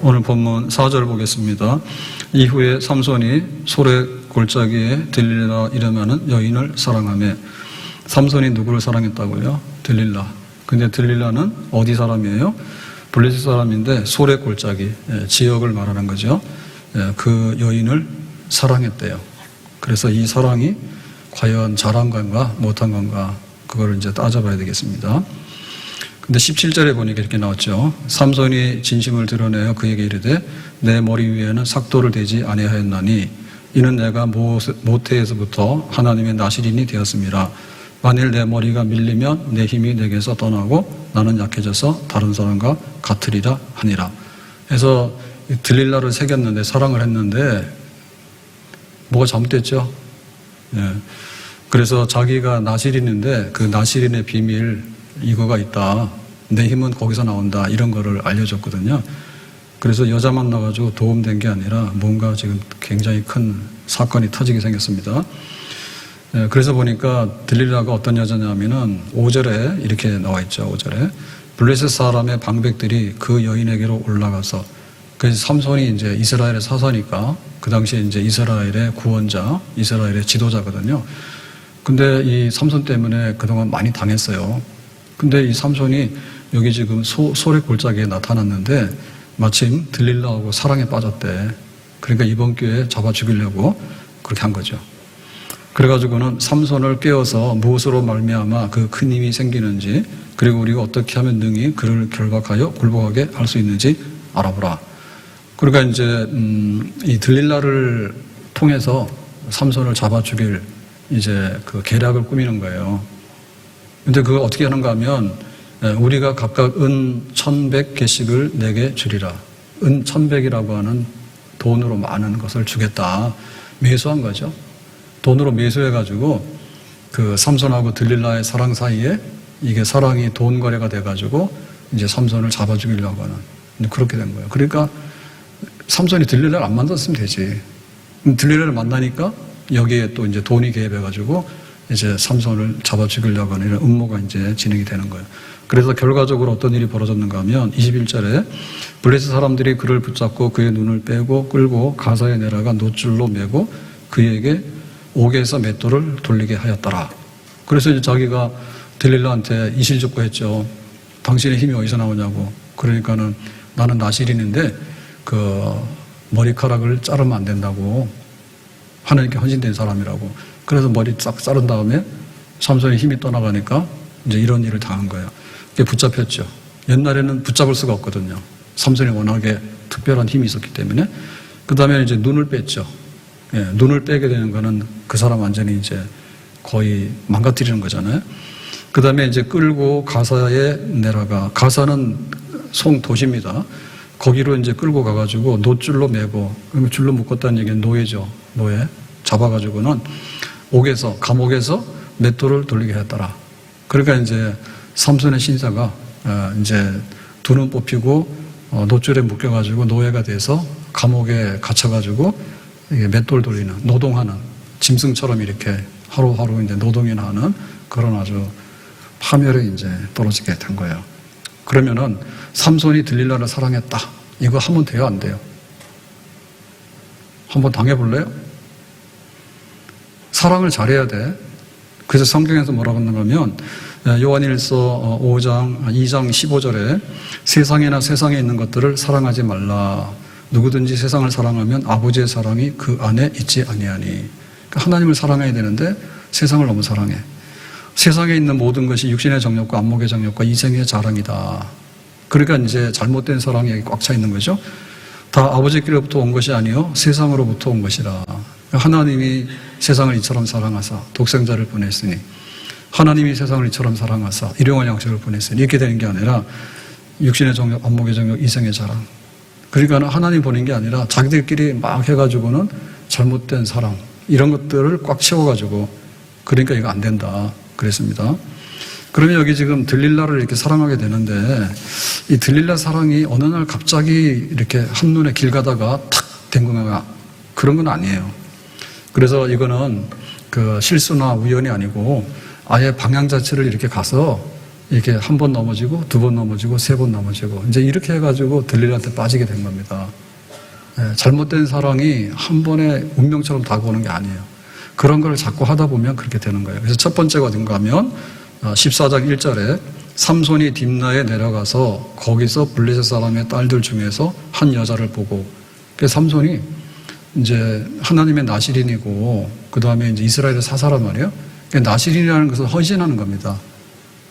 오늘 본문 4절 보겠습니다. 이후에 삼손이 소래 골짜기에 들릴라 이름하는 여인을 사랑하며. 삼손이 누구를 사랑했다고요? 들릴라. 근데 들릴라는 어디 사람이에요? 블레셋 사람인데 소래 골짜기 지역을 말하는 거죠. 그 여인을 사랑했대요. 그래서 이 사랑이 과연 잘한 건가 못한 건가 그걸 이제 따져봐야 되겠습니다. 근데 17절에 보니까 이렇게 나왔죠. 삼손이 진심을 드러내어 그에게 이르되 내 머리 위에는 삭도를 대지 아니하였나니 이는 내가 모태에서부터 하나님의 나실인이 되었습니다. 만일 내 머리가 밀리면 내 힘이 내게서 떠나고 나는 약해져서 다른 사람과 같으리라 하니라. 그래서 들릴라를 새겼는데 사랑을 했는데 뭐가 잘못됐죠? 그래서 자기가 나실인인데 그 나실인의 비밀 이거가 있다. 내 힘은 거기서 나온다. 이런 거를 알려줬거든요. 그래서 여자 만나가지고 도움된 게 아니라 뭔가 지금 굉장히 큰 사건이 터지게 생겼습니다. 그래서 보니까 들릴라가 어떤 여자냐면은 5절에 이렇게 나와 있죠. 5절에 블레셋 사람의 방백들이 그 여인에게로 올라가서 그래서 삼손이 이제 이스라엘의 사사니까 그 당시에 이제 이스라엘의 구원자, 이스라엘의 지도자거든요. 근데 이 삼손 때문에 그동안 많이 당했어요. 근데 이 삼손이 여기 지금 소래 골짜기에 나타났는데 마침 들릴라하고 사랑에 빠졌대. 그러니까 이번 기회에 잡아 죽이려고 그렇게 한 거죠. 그래가지고는 삼손을 깨워서 무엇으로 말미암아 그 큰 힘이 생기는지 그리고 우리가 어떻게 하면 능히 그를 결박하여 굴복하게 할 수 있는지 알아보라. 그러니까 이제 이 들릴라를 통해서 삼손을 잡아 죽일 이제 그 계략을 꾸미는 거예요. 근데 그걸 어떻게 하는가 하면 우리가 각각 은 1,100개씩을 내게 주리라. 은 1,100이라고 하는 돈으로 많은 것을 주겠다. 매수한 거죠. 돈으로 매수해가지고 그 삼손하고 들릴라의 사랑 사이에 이게 사랑이 돈 거래가 돼가지고 이제 삼손을 잡아 죽이려고 하는 그렇게 된 거예요. 그러니까 삼손이 들릴라를 안 만났으면 되지. 들릴라를 만나니까 여기에 또 이제 돈이 개입해가지고 이제 삼손을 잡아 죽이려고 하는 이런 음모가 이제 진행이 되는 거예요. 그래서 결과적으로 어떤 일이 벌어졌는가 하면 21절에 블레셋 사람들이 그를 붙잡고 그의 눈을 빼고 끌고 가사에 내려가 놋줄로 매고 그에게 옥에서 맷돌을 돌리게 하였더라. 그래서 이제 자기가 들릴라한테 이실직고했죠. 당신의 힘이 어디서 나오냐고. 그러니까는 나는 나실인인데 그 머리카락을 자르면 안 된다고. 하나님께 헌신된 사람이라고. 그래서 머리 싹 자른 다음에 삼손의 힘이 떠나가니까 이제 이런 일을 당한 거예요. 그게 붙잡혔죠. 옛날에는 붙잡을 수가 없거든요. 삼손이 워낙에 특별한 힘이 있었기 때문에. 그 다음에 이제 눈을 뺐죠. 눈을 빼게 되는 거는 그 사람 완전히 이제 거의 망가뜨리는 거잖아요. 그 다음에 이제 끌고 가사에 내려가. 가사는 송도시입니다. 거기로 이제 끌고 가가지고 놋줄로 매고, 줄로 묶었다는 얘기는 노예죠. 노예. 잡아가지고는 옥에서, 감옥에서 맷돌을 돌리게 했더라. 그러니까 이제 삼손의 신사가 이제 두 눈 뽑히고 놋줄에 묶여가지고 노예가 돼서 감옥에 갇혀가지고 맷돌 돌리는, 노동하는, 짐승처럼 이렇게 하루하루 이제 노동이나 하는 그런 아주 파멸이 이제 떨어지게 된 거예요. 그러면은 삼손이 들릴라를 사랑했다. 이거 하면 돼요, 안 돼요? 한번 당해볼래요? 사랑을 잘해야 돼. 그래서 성경에서 뭐라고 하는가 하면 요한일서 2장 15절에 세상에나 세상에 있는 것들을 사랑하지 말라. 누구든지 세상을 사랑하면 아버지의 사랑이 그 안에 있지 아니하니. 그러니까 하나님을 사랑해야 되는데 세상을 너무 사랑해. 세상에 있는 모든 것이 육신의 정욕과 안목의 정욕과 이생의 자랑이다. 그러니까 이제 잘못된 사랑이 여기 꽉 차 있는 거죠. 다 아버지께로부터 온 것이 아니요 세상으로부터 온 것이라. 하나님이 세상을 이처럼 사랑하사 독생자를 보냈으니 하나님이 세상을 이처럼 사랑하사 일용할 양식을 보냈으니 이렇게 되는 게 아니라 육신의 정욕, 안목의 정욕, 이생의 자랑. 그러니까 하나님 보낸 게 아니라 자기들끼리 막 해가지고는 잘못된 사랑 이런 것들을 꽉 채워가지고 그러니까 이거 안 된다 그랬습니다. 그러면 여기 지금 들릴라를 이렇게 사랑하게 되는데 이 들릴라 사랑이 어느 날 갑자기 이렇게 한눈에 길 가다가 탁 된 건가 그런 건 아니에요. 그래서 이거는 그 실수나 우연이 아니고 아예 방향 자체를 이렇게 가서 이렇게 한 번 넘어지고, 두 번 넘어지고, 세 번 넘어지고, 이제 이렇게 해가지고 들릴한테 빠지게 된 겁니다. 잘못된 사랑이 한 번에 운명처럼 다가오는 게 아니에요. 그런 걸 자꾸 하다 보면 그렇게 되는 거예요. 그래서 첫 번째가 어딘가 하면 14장 1절에 삼손이 딥나에 내려가서 거기서 블레셋 사람의 딸들 중에서 한 여자를 보고, 그 삼손이 이제 하나님의 나시린이고 그 다음에 이제 이스라엘의 사사란 말이에요. 나시린이라는 것은 헌신하는 겁니다.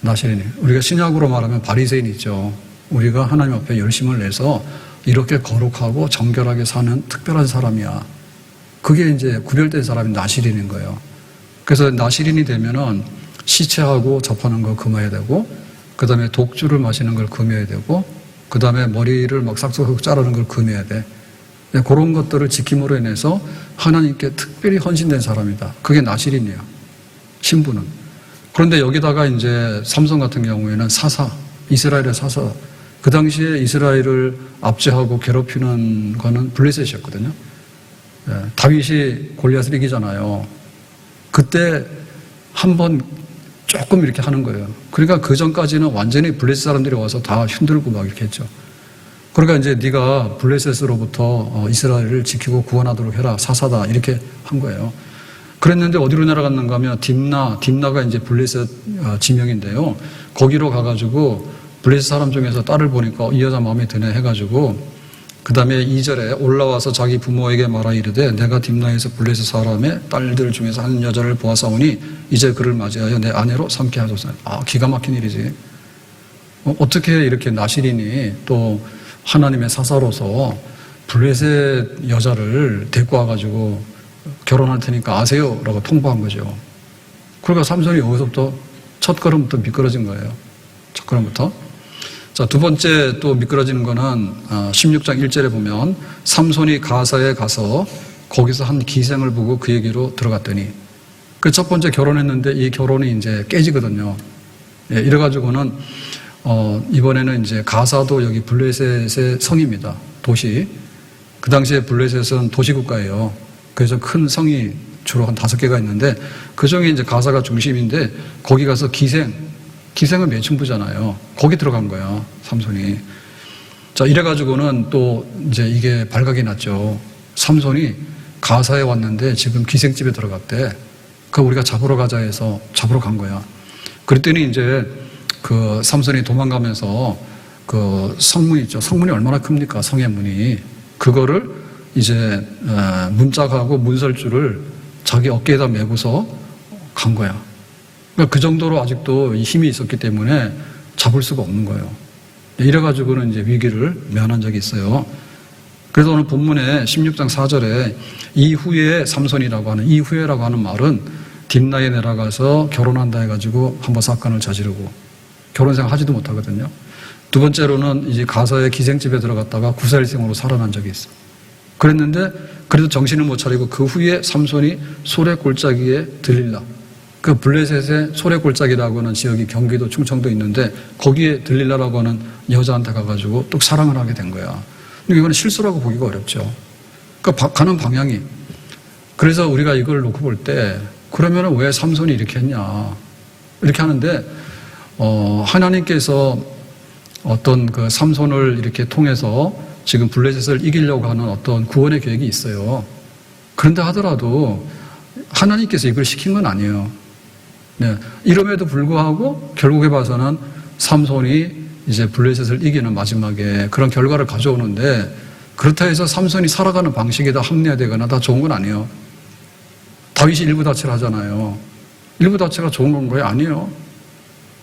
나시린이. 우리가 신약으로 말하면 바리새인 있죠. 우리가 하나님 앞에 열심을 내서 이렇게 거룩하고 정결하게 사는 특별한 사람이야. 그게 이제 구별된 사람이 나시린인 거예요. 그래서 나시린이 되면은 시체하고 접하는 거 금해야 되고, 그 다음에 독주를 마시는 걸 금해야 되고, 그 다음에 머리를 막 싹둑 자르는 걸 금해야 돼. 그런 것들을 지킴으로 인해서 하나님께 특별히 헌신된 사람이다. 그게 나시린이에요. 신부는. 그런데 여기다가 이제 삼손 같은 경우에는 사사, 이스라엘의 사사. 그 당시에 이스라엘을 압제하고 괴롭히는 거는 블레셋이었거든요. 다윗이 골리앗을 이기잖아요. 그때 한번 조금 이렇게 하는 거예요. 그러니까 그 전까지는 완전히 블레셋 사람들이 와서 다 흔들고 막 이렇게 했죠. 그러니까 이제 네가 블레셋으로부터 이스라엘을 지키고 구원하도록 해라. 사사다. 이렇게 한 거예요. 그랬는데 어디로 내려갔는가 하면 딥나가 이제 블레셋 지명인데요. 거기로 가가지고 블레셋 사람 중에서 딸을 보니까 이 여자 마음에 드네 해가지고 그 다음에 2절에 올라와서 자기 부모에게 말하 이르되 내가 딥나에서 블레셋 사람의 딸들 중에서 한 여자를 보았사오니 이제 그를 맞이하여 내 아내로 삼게 하소서. 기가 막힌 일이지. 어떻게 이렇게 나시린이 또 하나님의 사사로서 블레셋 여자를 데리고 와가지고 결혼할 테니까 아세요? 라고 통보한 거죠. 그러니까 삼손이 여기서부터 첫 걸음부터 미끄러진 거예요. 첫 걸음부터. 자, 두 번째 또 미끄러지는 거는 16장 1절에 보면 삼손이 가사에 가서 거기서 한 기생을 보고 그 얘기로 들어갔더니 그 첫 번째 결혼했는데 이 결혼이 이제 깨지거든요. 이래가지고는 이번에는 이제 가사도 여기 블레셋의 성입니다. 도시. 그 당시에 블레셋은 도시국가예요. 그래서 큰 성이 주로 한 5개가 있는데 그 중에 이제 가사가 중심인데 거기 가서 기생은 매춘부잖아요. 거기 들어간 거야, 삼손이. 자, 이래가지고는 또 이제 이게 발각이 났죠. 삼손이 가사에 왔는데 지금 기생집에 들어갔대. 그 우리가 잡으러 가자 해서 잡으러 간 거야. 그랬더니 이제 그 삼손이 도망가면서 그 성문 있죠. 성문이 얼마나 큽니까? 성의 문이. 그거를 이제 문짝하고 문설줄을 자기 어깨에다 메고서 간 거야. 그러니까 그 정도로 아직도 힘이 있었기 때문에 잡을 수가 없는 거예요. 이래가지고는 이제 위기를 면한 적이 있어요. 그래서 오늘 본문에 16장 4절에 이후에 삼손이라고 하는, 이후에라고 하는 말은 딥나에 내려가서 결혼한다 해가지고 한번 사건을 저지르고 결혼생활 하지도 못하거든요. 두 번째로는 이제 가사의 기생집에 들어갔다가 구살생으로 살아난 적이 있어. 그랬는데 그래도 정신을 못 차리고 그 후에 삼손이 소래 골짜기에 들릴라. 그 블레셋의 소래 골짜기라고 하는 지역이 경기도 충청도 있는데 거기에 들릴라라고 하는 여자한테 가가지고 또 사랑을 하게 된 거야. 근데 이거는 실수라고 보기가 어렵죠. 그러니까 가는 방향이. 그래서 우리가 이걸 놓고 볼 때 그러면 왜 삼손이 이렇게 했냐. 이렇게 하는데 하나님께서 어떤 그 삼손을 이렇게 통해서 지금 블레셋을 이기려고 하는 어떤 구원의 계획이 있어요. 그런데 하더라도 하나님께서 이걸 시킨 건 아니에요. 네. 이름에도 불구하고 결국에 봐서는 삼손이 이제 블레셋을 이기는 마지막에 그런 결과를 가져오는데 그렇다 해서 삼손이 살아가는 방식이 다 합리화되거나 다 좋은 건 아니에요. 다윗이 일부다체를 하잖아요. 일부다체가 좋은 건가요? 아니에요.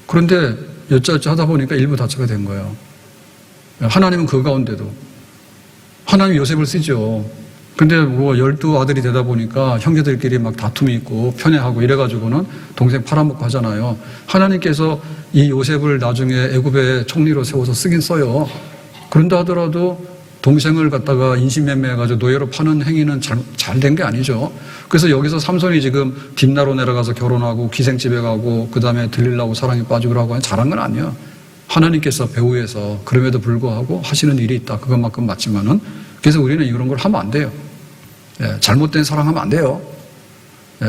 그런데 여짜여짜 하다 보니까 일부다체가 된 거예요. 하나님은 그 가운데도 하나님이 요셉을 쓰죠. 근데 뭐 12아들이 되다 보니까 형제들끼리 막 다툼이 있고 편애하고 이래가지고는 동생 팔아먹고 하잖아요. 하나님께서 이 요셉을 나중에 애굽의 총리로 세워서 쓰긴 써요. 그런다 하더라도 동생을 갖다가 인신매매해가지고 노예로 파는 행위는 잘 된 게 아니죠. 그래서 여기서 삼손이 지금 딥나로 내려가서 결혼하고 기생집에 가고 그 다음에 들리려고 사랑에 빠지고 하고 잘한 건 아니에요. 하나님께서 배후에서 그럼에도 불구하고 하시는 일이 있다. 그것만큼 맞지만은 그래서 우리는 이런 걸 하면 안 돼요. 잘못된 사랑하면 안 돼요.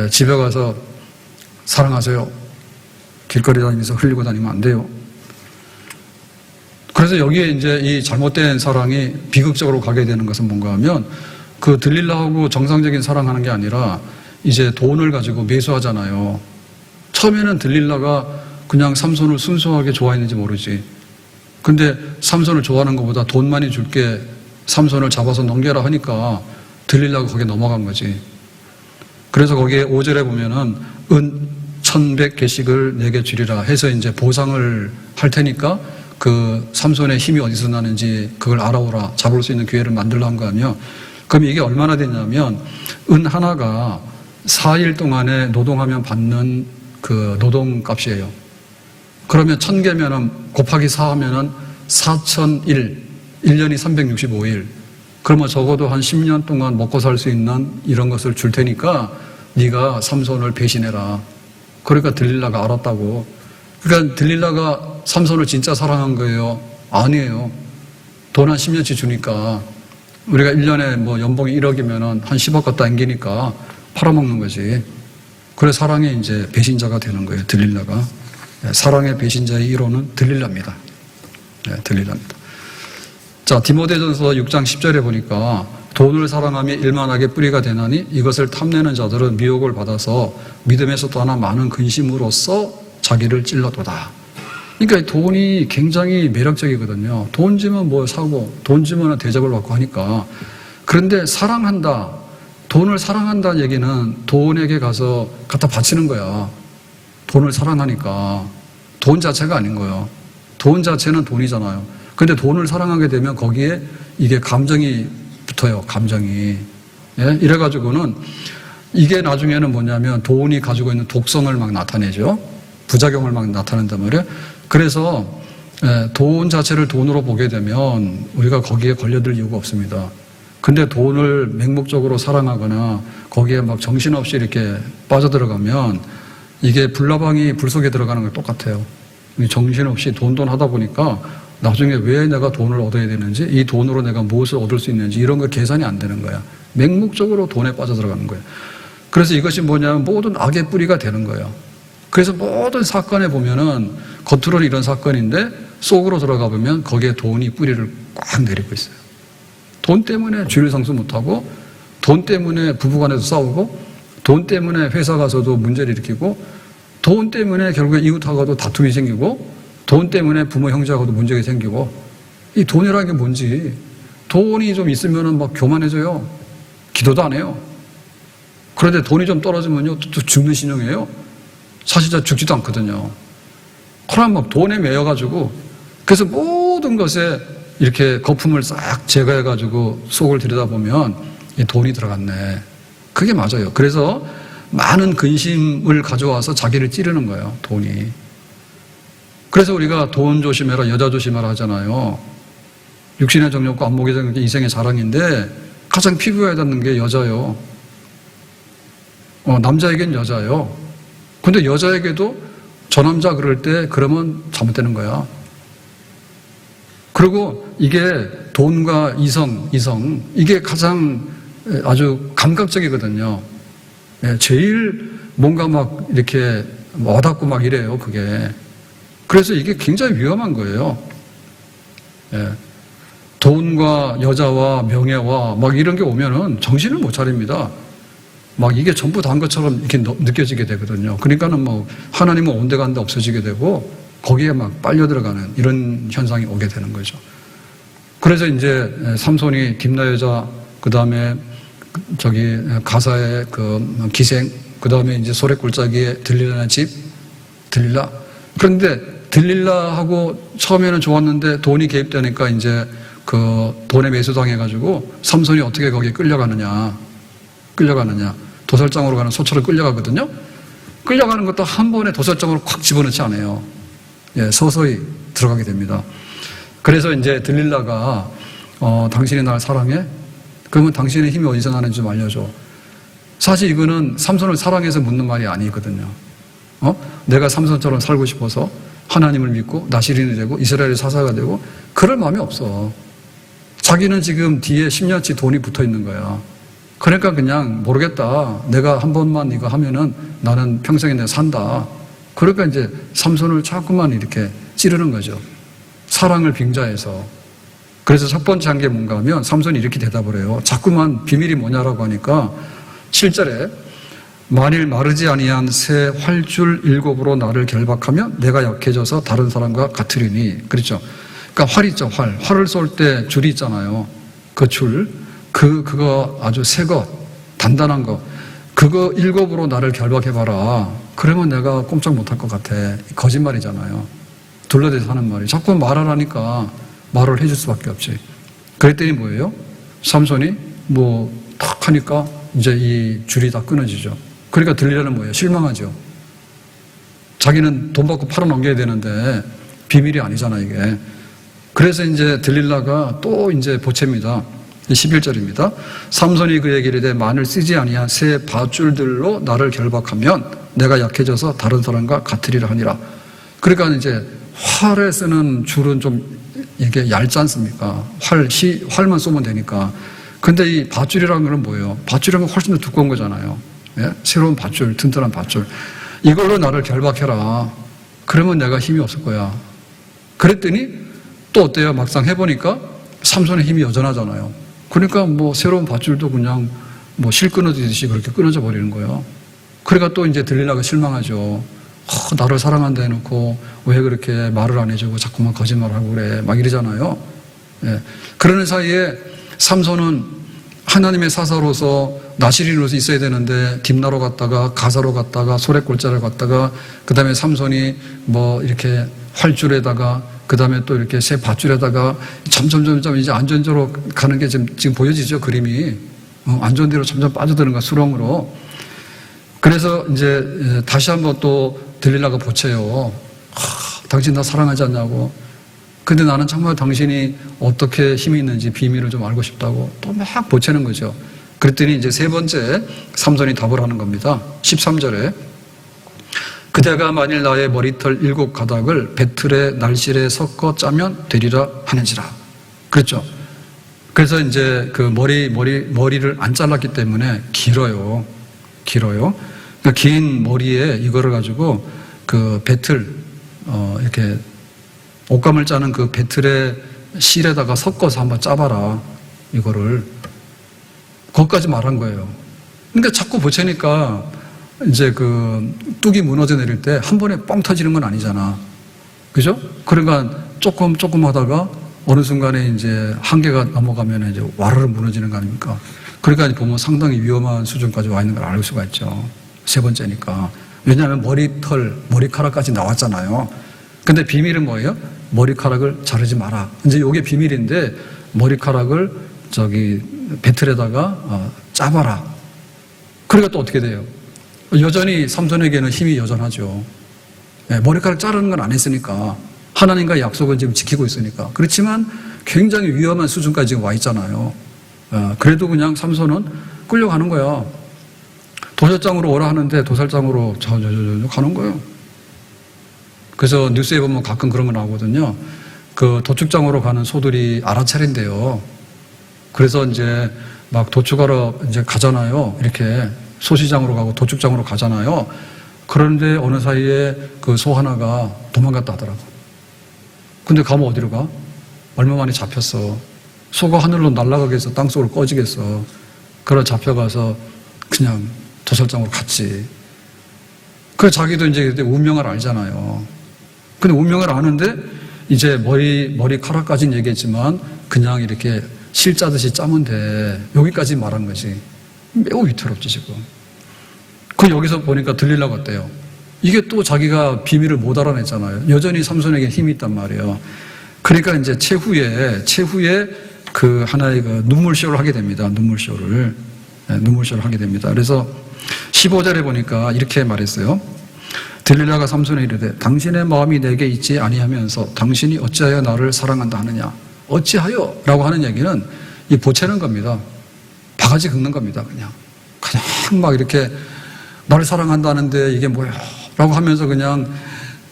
집에 가서 사랑하세요. 길거리 다니면서 흘리고 다니면 안 돼요. 그래서 여기에 이제 이 잘못된 사랑이 비극적으로 가게 되는 것은 뭔가 하면 그 들릴라하고 정상적인 사랑하는 게 아니라 이제 돈을 가지고 매수하잖아요. 처음에는 들릴라가 그냥 삼손을 순수하게 좋아했는지 모르지. 근데 삼손을 좋아하는 것보다 돈 많이 줄게 삼손을 잡아서 넘겨라 하니까 들릴라가 거기에 넘어간 거지. 그래서 거기에 5절에 보면은 은 1100개씩을 내게 주리라 해서 이제 보상을 할 테니까 그 삼손의 힘이 어디서 나는지 그걸 알아오라, 잡을 수 있는 기회를 만들라 한 거 아니에요. 그럼 이게 얼마나 되냐면 은 하나가 4일 동안에 노동하면 받는 그 노동값이에요. 그러면 1000개면은 곱하기 4 하면은 4001, 1년이 365일. 그러면 적어도 한 10년 동안 먹고 살 수 있는 이런 것을 줄 테니까 네가 삼손을 배신해라. 그러니까 들릴라가 알았다고. 그러니까 들릴라가 삼손을 진짜 사랑한 거예요? 아니에요. 돈 한 10년치 주니까 우리가 1년에 뭐 연봉이 1억이면은 한 10억 갖다 앵기니까 팔아먹는 거지. 그래서 사랑의 이제 배신자가 되는 거예요, 들릴라가. 사랑의 배신자의 1호는 들릴라입니다. 네, 들릴라입니다. 자, 디모데전서 6장 10절에 보니까 돈을 사랑함이 일만하게 뿌리가 되나니 이것을 탐내는 자들은 미혹을 받아서 믿음에서 떠나 많은 근심으로써 자기를 찔러도다. 그러니까 돈이 굉장히 매력적이거든요. 돈 주면 뭐 사고, 돈 주면 대접을 받고 하니까. 그런데 사랑한다, 돈을 사랑한다는 얘기는 돈에게 가서 갖다 바치는 거야. 돈을 사랑하니까. 돈 자체가 아닌 거예요. 돈 자체는 돈이잖아요. 근데 돈을 사랑하게 되면 거기에 이게 감정이 붙어요. 감정이. 예? 이래가지고는 이게 나중에는 뭐냐면 돈이 가지고 있는 독성을 막 나타내죠. 부작용을 막 나타낸단 말이에요. 그래서 돈 자체를 돈으로 보게 되면 우리가 거기에 걸려들 이유가 없습니다. 근데 돈을 맹목적으로 사랑하거나 거기에 막 정신없이 이렇게 빠져들어가면 이게 불나방이 불 속에 들어가는 거 똑같아요. 정신없이 돈 하다 보니까 나중에 왜 내가 돈을 얻어야 되는지, 이 돈으로 내가 무엇을 얻을 수 있는지 이런 거 계산이 안 되는 거야. 맹목적으로 돈에 빠져들어가는 거예요. 그래서 이것이 뭐냐면 모든 악의 뿌리가 되는 거예요. 그래서 모든 사건에 보면은 겉으로는 이런 사건인데 속으로 들어가 보면 거기에 돈이 뿌리를 꽉 내리고 있어요. 돈 때문에 주일 성수 못하고, 돈 때문에 부부간에도 싸우고, 돈 때문에 회사 가서도 문제를 일으키고, 돈 때문에 결국에 이웃하고도 다툼이 생기고, 돈 때문에 부모 형제하고도 문제가 생기고. 이 돈이라는 게 뭔지, 돈이 좀 있으면은 막 교만해져요. 기도도 안 해요. 그런데 돈이 좀 떨어지면요 또 죽는 신용이에요. 사실 잘 죽지도 않거든요. 그럼 막 돈에 매여가지고, 그래서 모든 것에 이렇게 거품을 싹 제거해가지고 속을 들여다보면 이 돈이 들어갔네. 그게 맞아요. 그래서 많은 근심을 가져와서 자기를 찌르는 거예요, 돈이. 그래서 우리가 돈 조심해라, 여자 조심해라 하잖아요. 육신의 정욕과 안목의 정욕이 이생의 자랑인데 가장 피부에 닿는 게 여자요. 남자에겐 여자요. 근데 여자에게도 저 남자 그럴 때 그러면 잘못되는 거야. 그리고 이게 돈과 이성 이게 가장 아주 감각적이거든요. 제일 뭔가 막 이렇게 와닿고 막 이래요, 그게. 그래서 이게 굉장히 위험한 거예요. 돈과 여자와 명예와 막 이런 게 오면은 정신을 못 차립니다. 막 이게 전부 다인 것처럼 이렇게 느껴지게 되거든요. 그러니까는 뭐 하나님은 온데간데 없어지게 되고 거기에 막 빨려 들어가는 이런 현상이 오게 되는 거죠. 그래서 이제 삼손이 딥나 여자, 그 다음에 저기 가사의 그 기생, 그 다음에 이제 소래골짜기에 들릴라의 집, 들릴라. 그런데 들릴라하고 처음에는 좋았는데 돈이 개입되니까 이제 그 돈에 매수당해가지고 삼손이 어떻게 거기에 끌려가느냐. 도살장으로 가는 소처럼 끌려가거든요. 끌려가는 것도 한 번에 도살장으로 콱 집어넣지 않아요. 서서히 들어가게 됩니다. 그래서 이제 들릴라가 당신이 날 사랑해? 그러면 당신의 힘이 어디서 나는지 좀 알려줘. 사실 이거는 삼손을 사랑해서 묻는 말이 아니거든요. 내가 삼손처럼 살고 싶어서 하나님을 믿고 나시린이 되고 이스라엘의 사사가 되고 그럴 마음이 없어. 자기는 지금 뒤에 10년치 돈이 붙어 있는 거야. 그러니까 그냥 모르겠다. 내가 한 번만 이거 하면은 나는 평생에 내가 산다. 그러니까 이제 삼손을 자꾸만 이렇게 찌르는 거죠. 사랑을 빙자해서. 그래서 첫 번째 한 게 뭔가 하면 삼손이 이렇게 대답을 해요. 자꾸만 비밀이 뭐냐라고 하니까 7절에 만일 마르지 아니한 새 활줄 7으로 나를 결박하면 내가 약해져서 다른 사람과 같으리니. 그렇죠. 그러니까 활 있죠, 활. 활을 쏠 때 줄이 있잖아요. 그 줄. 그거 아주 새 것, 단단한 거. 그거 7으로 나를 결박해봐라. 그러면 내가 꼼짝 못할 것 같아. 거짓말이잖아요. 둘러대서 하는 말이. 자꾸 말하라니까 말을 해줄 수밖에 없지. 그랬더니 뭐예요? 삼손이 탁 하니까 이제 이 줄이 다 끊어지죠. 그러니까 들리라는 뭐예요? 실망하죠. 자기는 돈 받고 팔아넘겨야 되는데 비밀이 아니잖아, 이게. 그래서 이제 들릴라가 또 이제 보채입니다. 11절입니다. 삼손이 그에게 이르되 만일 쓰지 아니한 새 밧줄들로 나를 결박하면 내가 약해져서 다른 사람과 같으리라 하니라. 그러니까 이제 활에 쓰는 줄은 좀 이게 얇지 않습니까? 활만 쏘면 되니까. 근데 이 밧줄이라는 건 뭐예요? 밧줄이라는 건 훨씬 더 두꺼운 거잖아요. 예? 새로운 밧줄, 튼튼한 밧줄. 이걸로 나를 결박해라. 그러면 내가 힘이 없을 거야. 그랬더니 또 어때요? 막상 해보니까 삼손의 힘이 여전하잖아요. 그러니까 새로운 밧줄도 그냥 실 끊어지듯이 그렇게 끊어져 버리는 거예요. 그러니까 또 이제 들릴라가 실망하죠. 나를 사랑한다 해놓고 왜 그렇게 말을 안 해주고 자꾸만 거짓말하고 그래. 막 이러잖아요. 예. 그러는 사이에 삼손은 하나님의 사사로서 나시린으로서 있어야 되는데 딥나로 갔다가 가사로 갔다가 소래골자를 갔다가 그 다음에 삼손이 이렇게 활줄에다가 그 다음에 또 이렇게 새 밧줄에다가 점점 이제 안전대로 가는 게 지금 보여지죠, 그림이. 안전대로 점점 빠져드는 거야, 수렁으로. 그래서 이제 다시 한번 또 들릴라가 보채요. 당신 나 사랑하지 않냐고. 근데 나는 정말 당신이 어떻게 힘이 있는지 비밀을 좀 알고 싶다고 또 막 보채는 거죠. 그랬더니 이제 세 번째 삼손이 답을 하는 겁니다. 13절에 그대가 만일 나의 머리털 7 가닥을 배틀에 날실에 섞어 짜면 되리라 하는지라. 그렇죠. 그래서 이제 그 머리를 안 잘랐기 때문에 길어요. 그러니까 긴 머리에 이거를 가지고 그 배틀, 이렇게 옷감을 짜는 그 배틀의 실에다가 섞어서 한번 짜봐라. 이거를. 거기까지 말한 거예요. 그러니까 자꾸 보채니까 이제 그 뚝이 무너져 내릴 때 한 번에 뻥 터지는 건 아니잖아. 그죠? 그러니까 조금 하다가 어느 순간에 이제 한계가 넘어가면 이제 와르르 무너지는 거 아닙니까? 그러니까 보면 상당히 위험한 수준까지 와 있는 걸 알 수가 있죠. 세 번째니까. 왜냐하면 머리카락까지 나왔잖아요. 근데 비밀은 뭐예요? 머리카락을 자르지 마라. 이제 이게 비밀인데 머리카락을 배틀에다가 짜봐라. 그러니까 또 어떻게 돼요? 여전히 삼손에게는 힘이 여전하죠. 네, 머리카락 자르는 건 안 했으니까. 하나님과의 약속은 지금 지키고 있으니까. 그렇지만 굉장히 위험한 수준까지 지금 와 있잖아요. 그래도 그냥 삼손은 끌려가는 거야. 도살장으로 오라 하는데 도살장으로 가는 거예요. 그래서 뉴스에 보면 가끔 그런 거 나오거든요. 그 도축장으로 가는 소들이 알아차린대요. 그래서 이제 막 도축하러 이제 가잖아요. 이렇게 소시장으로 가고 도축장으로 가잖아요. 그런데 어느 사이에 그 소 하나가 도망갔다 하더라고. 근데 가면 어디로 가? 얼마 만에 잡혔어. 소가 하늘로 날아가겠어? 땅속으로 꺼지겠어? 그래 잡혀가서 그냥 도살장으로 갔지. 그래 자기도 이제 그때 운명을 알잖아요. 근데 운명을 아는데 이제 머리카락까지는 얘기했지만 그냥 이렇게 실 짜듯이 짜면 돼. 여기까지 말한 거지. 매우 위태롭지 지금. 그 여기서 보니까 들리려고 어때요? 이게 또 자기가 비밀을 못 알아냈잖아요. 여전히 삼손에게 힘이 있단 말이에요. 그러니까 이제 최후에 그 하나의 그 눈물쇼를 하게 됩니다. 눈물쇼를 하게 됩니다. 그래서 15절에 보니까 이렇게 말했어요. 들릴라가 삼손에게 이르되 당신의 마음이 내게 있지 아니하면서 당신이 어찌하여 나를 사랑한다 하느냐. 어찌하여? 라고 하는 얘기는 이 보채는 겁니다. 바가지 긁는 겁니다. 그냥 막 이렇게 나를 사랑한다는데 이게 뭐야? 라고 하면서 그냥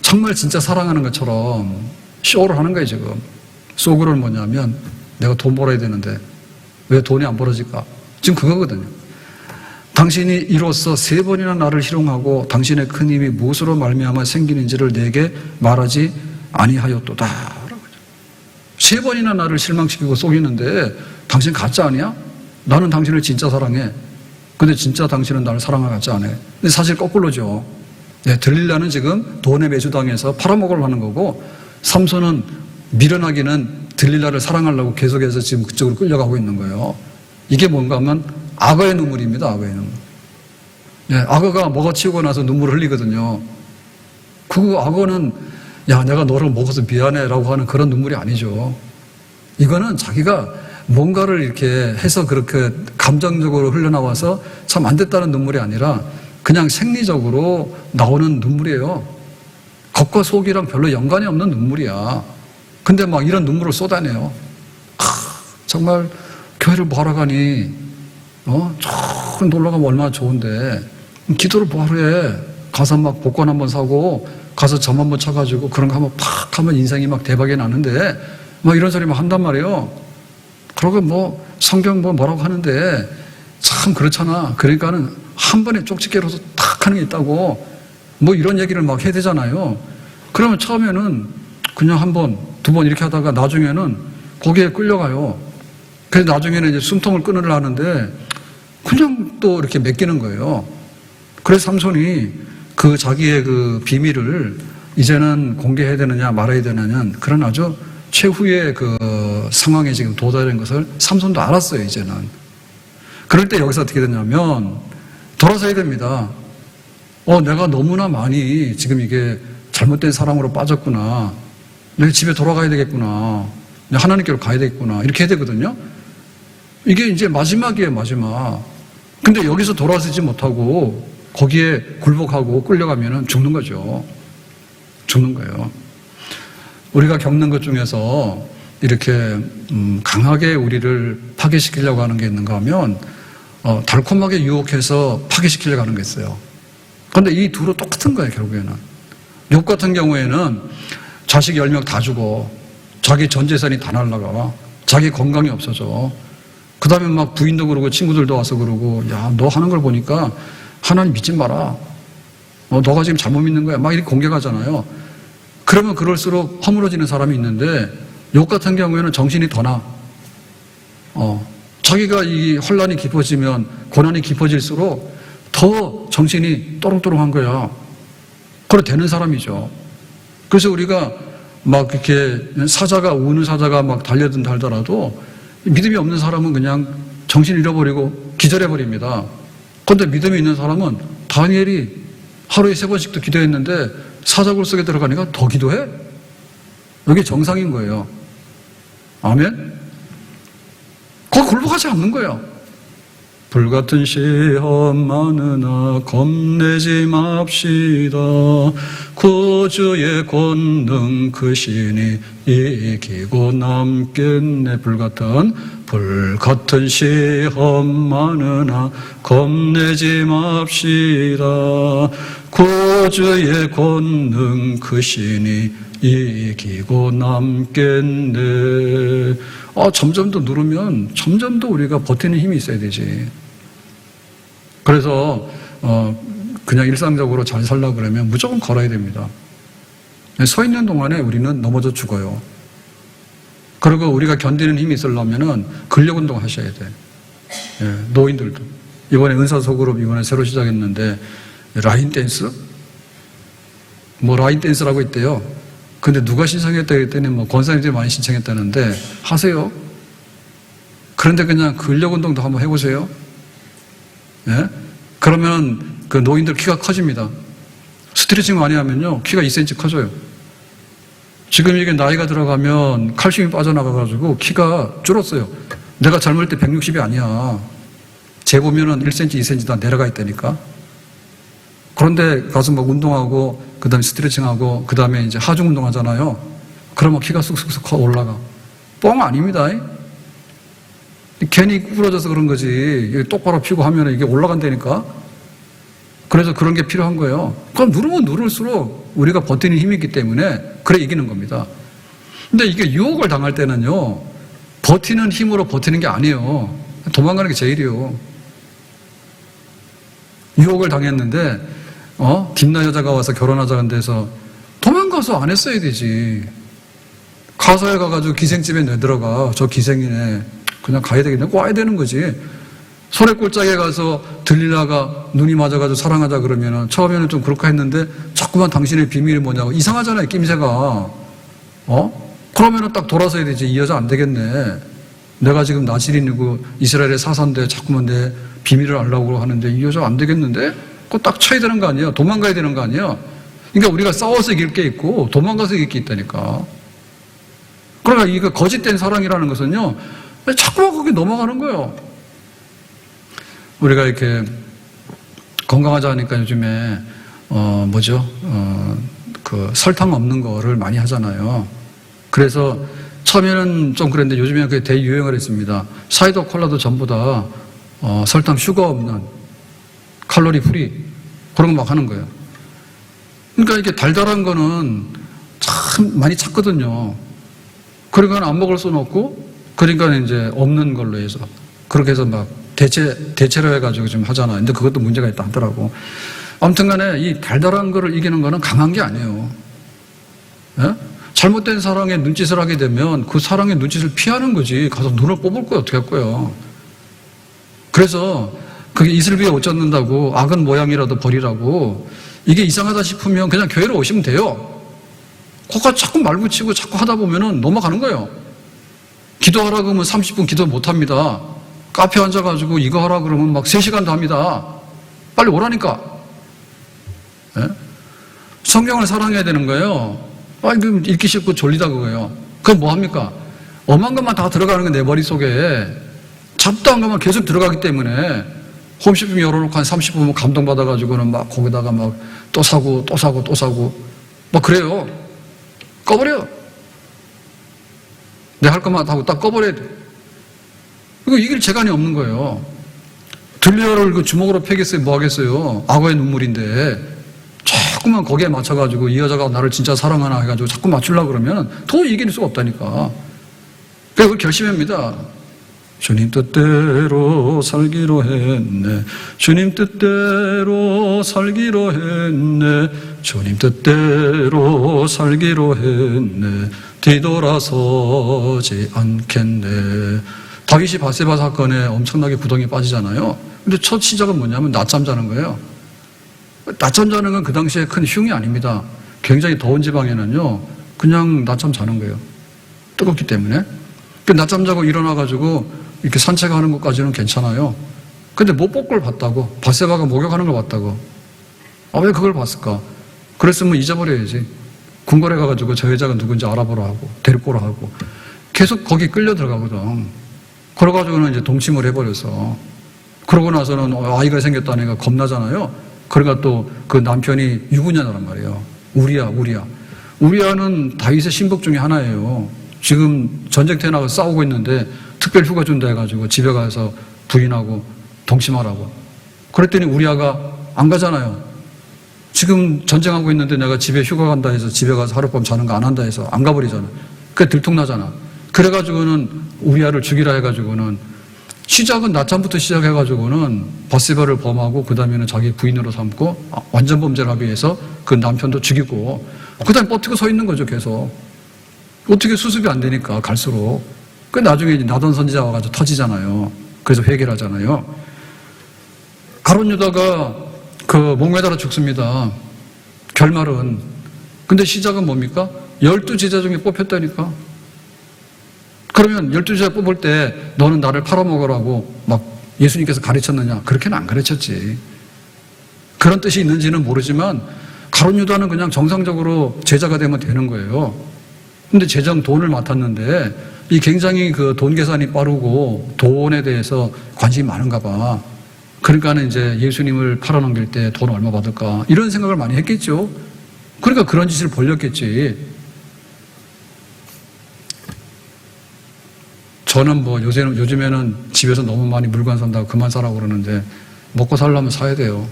정말 진짜 사랑하는 것처럼 쇼를 하는 거예요, 지금. 속으로는 뭐냐면 내가 돈 벌어야 되는데 왜 돈이 안 벌어질까? 지금 그거거든요. 당신이 이로써 3번이나 나를 희롱하고 당신의 큰 힘이 무엇으로 말미암아 생기는지를 내게 말하지 아니하였도다. 3번이나 나를 실망시키고 속이는데 당신 가짜 아니야? 나는 당신을 진짜 사랑해. 근데 진짜 당신은 나를 사랑하지 가짜 안 해. 근데 사실 거꾸로죠. 네, 들릴라는 지금 돈에 매주당해서 팔아먹으려고 하는 거고, 삼손은 미련하기는 들릴라를 사랑하려고 계속해서 지금 그쪽으로 끌려가고 있는 거예요. 이게 뭔가 하면 악어의 눈물입니다. 악어의 눈물. 네, 악어가 먹어치우고 나서 눈물을 흘리거든요. 그 악어는 야, 내가 너를 먹어서 미안해라고 하는 그런 눈물이 아니죠. 이거는 자기가 뭔가를 이렇게 해서 그렇게 감정적으로 흘러나와서 참 안 됐다는 눈물이 아니라 그냥 생리적으로 나오는 눈물이에요. 겉과 속이랑 별로 연관이 없는 눈물이야. 근데 막 이런 눈물을 쏟아내요. 정말 교회를 뭐하러 가니? 저 놀러 가면 얼마나 좋은데. 기도를 뭐하러 해? 가서 막 복권 한번 사고 가서 점 한번 쳐가지고 그런 거 한번 팍 하면 인생이 막 대박이 나는데 막 이런 소리 막 한단 말이에요. 그러고 뭐 성경 뭐라고 하는데 참 그렇잖아. 그러니까는 한 번에 쪽집게로서 탁 하는 게 있다고 뭐 이런 얘기를 막 해야 되잖아요. 그러면 처음에는 그냥 한 번, 두 번 이렇게 하다가 나중에는 거기에 끌려가요. 그래서 나중에는 이제 숨통을 끊으려 하는데 그냥 또 이렇게 맡기는 거예요. 그래서 삼손이 그 자기의 그 비밀을 이제는 공개해야 되느냐 말아야 되느냐 그런 아주 최후의 그 상황에 지금 도달한 것을 삼손도 알았어요, 이제는. 그럴 때 여기서 어떻게 되냐면 돌아서야 됩니다. 내가 너무나 많이 지금 이게 잘못된 사랑으로 빠졌구나. 내가 집에 돌아가야 되겠구나. 내가 하나님께로 가야 되겠구나. 이렇게 해야 되거든요. 이게 이제 마지막이에요, 마지막. 근데 여기서 돌아서지 못하고 거기에 굴복하고 끌려가면 죽는 거죠. 죽는 거예요. 우리가 겪는 것 중에서 이렇게 강하게 우리를 파괴시키려고 하는 게 있는가 하면 달콤하게 유혹해서 파괴시키려고 하는 게 있어요. 그런데 이 둘은 똑같은 거예요, 결국에는. 욥 같은 경우에는 자식 10명 다 죽어. 자기 전 재산이 다 날라가. 자기 건강이 없어져. 그 다음에 막 부인도 그러고 친구들도 와서 그러고 야, 너 하는 걸 보니까 하나님 믿지 마라. 너가 지금 잘못 믿는 거야. 막 이렇게 공격하잖아요. 그러면 그럴수록 허물어지는 사람이 있는데 욥 같은 경우에는 정신이 더 나. 자기가 이 혼란이 깊어지면 고난이 깊어질수록 더 정신이 또롱또롱한 거야. 그래 되는 사람이죠. 그래서 우리가 막 이렇게 사자가 우는 사자가 막 달더라도 믿음이 없는 사람은 그냥 정신 잃어버리고 기절해버립니다. 그런데 믿음이 있는 사람은 다니엘이 하루에 3번씩도 기도했는데 사자굴 속에 들어가니까 더 기도해? 여기 정상인 거예요. 아멘? 거기 굴복하지 않는 거예요. 불같은 시험 많으나 겁내지 맙시다. 구주의 권능 크시니 이기고 남겠네. 불같은 시험 많으나 겁내지 맙시다. 구주의 권능 크시니 이기고 남겠네. 점점 더 누르면 점점 더 우리가 버티는 힘이 있어야 되지. 그래서 그냥 일상적으로 잘 살려고 그러면 무조건 걸어야 됩니다. 서 있는 동안에 우리는 넘어져 죽어요. 그리고 우리가 견디는 힘이 있으려면은 근력 운동 하셔야 돼. 노인들도. 이번에 은사소그룹 이번에 새로 시작했는데 라인 댄스? 라인 댄스라고 있대요. 근데 누가 신청했다 했더니 권사님들이 많이 신청했다는데 하세요. 그런데 그냥 근력 운동도 한번 해보세요. 예? 그러면 그 노인들 키가 커집니다. 스트레칭 많이 하면요 키가 2cm 커져요. 지금 이게 나이가 들어가면 칼슘이 빠져나가가지고 키가 줄었어요. 내가 젊을 때 160이 아니야. 재보면은 1cm, 2cm 다 내려가 있다니까. 그런데 가서 막 운동하고, 그 다음에 스트레칭하고, 그 다음에 이제 하중 운동 하잖아요. 그러면 키가 쑥쑥쑥 올라가. 뻥 아닙니다. 괜히 부러져서 그런 거지. 똑바로 피고 하면 이게 올라간다니까. 그래서 그런 게 필요한 거예요. 그럼 누르면 누를수록 우리가 버티는 힘이 있기 때문에 그래 이기는 겁니다. 근데 이게 유혹을 당할 때는요, 버티는 힘으로 버티는 게 아니에요. 도망가는 게 제일이에요. 유혹을 당했는데 딥나 여자가 와서 결혼하자는 데서 도망가서 안 했어야 되지. 가사에 가가지고 기생집에 내들어가. 저 기생이네. 그냥 가야 되겠네. 와야 되는 거지. 소래골짜기에 가서 들릴라가 눈이 맞아가지고 사랑하자 그러면은 처음에는 좀 그렇게 했는데 자꾸만 당신의 비밀이 뭐냐고. 이상하잖아요, 낌새가. 그러면은 딱 돌아서야 되지. 이 여자 안 되겠네. 내가 지금 나시린이고 이스라엘의 사사인데 자꾸만 내 비밀을 알려고 하는데 이 여자 안 되겠는데? 그거 딱 쳐야 되는 거 아니에요? 도망가야 되는 거 아니에요? 그러니까 우리가 싸워서 이길 게 있고 도망가서 이길 게 있다니까. 그러니까 이거 거짓된 사랑이라는 것은요, 자꾸만 거기 넘어가는 거예요. 우리가 이렇게 건강하자 하니까 요즘에 그 설탕 없는 거를 많이 하잖아요. 그래서 처음에는 좀 그랬는데 요즘에는 그게 대유행을 했습니다. 사이다 콜라도 전부 다 설탕 슈거 없는 칼로리 프리 그런 거 막 하는 거예요. 그러니까 이게 달달한 거는 참 많이 찾거든요. 그러니까 안 먹을 수는 없고, 그러니까 이제 없는 걸로 해서 그렇게 해서 막 대체로 해가지고 지금 하잖아요. 근데 그것도 문제가 있다 하더라고. 아무튼 간에 이 달달한 거를 이기는 거는 강한 게 아니에요. 예? 잘못된 사랑에 눈짓을 하게 되면 그 사랑의 눈짓을 피하는 거지. 가서 눈을 뽑을 거야. 어떻게 할 거야. 그래서 그게 이슬비에 옷 젖는다고 악은 모양이라도 버리라고. 이게 이상하다 싶으면 그냥 교회로 오시면 돼요. 거기가 자꾸 말 붙이고 자꾸 하다 보면은 넘어가는 거예요. 기도하라 그러면 30분 기도 못 합니다. 카페 앉아가지고 이거 하라 그러면 막 3시간도 합니다. 빨리 오라니까. 네? 성경을 사랑해야 되는 거예요. 그럼 읽기 싫고 졸리다 그거예요. 그럼 뭐 합니까? 엄한 것만 다 들어가는 게 내 머릿속에. 잡다한 것만 계속 들어가기 때문에 홈쇼핑 열어놓고 한 30분만 감동받아가지고는 막 거기다가 막 또 사고 또 사고 또 사고 막 그래요. 꺼버려. 내가 할 것만 하고 딱 꺼버려야 돼. 이거 이길 재간이 없는 거예요. 들려를 그 주먹으로 패겠어요? 뭐 하겠어요? 악어의 눈물인데 자꾸만 거기에 맞춰가지고 이 여자가 나를 진짜 사랑하나 해가지고 자꾸 맞추려고 그러면 도저히 이길 수가 없다니까. 그래서 결심합니다. 주님 뜻대로 살기로 했네. 주님 뜻대로 살기로 했네. 주님 뜻대로 살기로 했네. 뒤돌아서지 않겠네. 다윗이 바세바 사건에 엄청나게 구덩이에 빠지잖아요. 근데 첫 시작은 뭐냐면 낮잠 자는 거예요. 낮잠 자는 건 그 당시에 큰 흉이 아닙니다. 굉장히 더운 지방에는요, 그냥 낮잠 자는 거예요. 뜨겁기 때문에. 낮잠 자고 일어나가지고 이렇게 산책하는 것까지는 괜찮아요. 근데 못 볼 걸 봤다고. 바세바가 목욕하는 걸 봤다고. 왜 그걸 봤을까? 그랬으면 잊어버려야지. 궁궐에 가가지고 저 여자가 누군지 알아보라 하고, 데리고 오라 하고. 계속 거기 끌려 들어가거든. 그래가지고는 이제 동침을 해버려서. 그러고 나서는 아이가 생겼다는 애가 겁나잖아요. 그러니까 또 그 남편이 유부녀란 말이에요. 우리아는 다윗의 신복 중에 하나예요. 지금 전쟁터에 나가서 싸우고 있는데 특별 휴가 준다 해가지고 집에 가서 부인하고 동침하라고. 그랬더니 우리아가 안 가잖아요. 지금 전쟁하고 있는데 내가 집에 휴가 간다 해서 집에 가서 하룻밤 자는 거 안 한다 해서 안 가버리잖아. 그게 들통나잖아. 그래가지고는 우리아를 죽이라 해가지고는 시작은 낮잠부터 시작해가지고는 바세바를 범하고 그 다음에는 자기 부인으로 삼고 완전 범죄를 하기 위해서 그 남편도 죽이고 그 다음에 버티고 서 있는 거죠. 계속. 어떻게 수습이 안 되니까 갈수록. 그 나중에 나단 선지자 와가지고 터지잖아요. 그래서 회개를 하잖아요. 가룟 유다가 그 목매달아 죽습니다. 결말은. 근데 시작은 뭡니까? 12제자 중에 뽑혔다니까. 그러면 12제자 뽑을 때 너는 나를 팔아먹으라고 막 예수님께서 가르쳤느냐? 그렇게는 안 가르쳤지. 그런 뜻이 있는지는 모르지만 가룟 유다는 그냥 정상적으로 제자가 되면 되는 거예요. 근데 재정 돈을 맡았는데 이 굉장히 그 돈 계산이 빠르고 돈에 대해서 관심이 많은가 봐. 그러니까는 이제 예수님을 팔아넘길 때 돈 얼마 받을까 이런 생각을 많이 했겠죠. 그러니까 그런 짓을 벌렸겠지. 저는 뭐 요즘에는 집에서 너무 많이 물건 산다고 그만 사라고 그러는데 먹고 살려면 사야 돼요.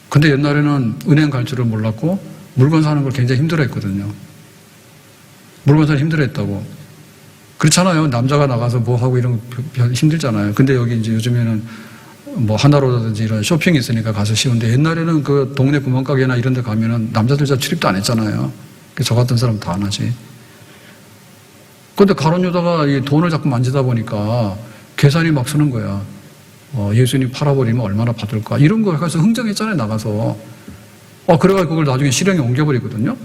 근데 옛날에는 은행 갈 줄을 몰랐고 물건 사는 걸 굉장히 힘들어 했거든요. 물건 사기 힘들어 했다고. 그렇잖아요. 남자가 나가서 뭐 하고 이런 거 힘들잖아요. 근데 여기 이제 요즘에는 뭐 하나로라든지 이런 쇼핑이 있으니까 가서 쉬운데 옛날에는 그 동네 구멍가게나 이런 데 가면은 남자들 잘 출입도 안 했잖아요. 저 같은 사람 다 안 하지. 근데 가론 유다가 이 돈을 자꾸 만지다 보니까 계산이 막 서는 거야. 예수님 팔아버리면 얼마나 받을까. 이런 거 해서 흥정했잖아요, 나가서. 그래가지고 그걸 나중에 실형에 옮겨버리거든요.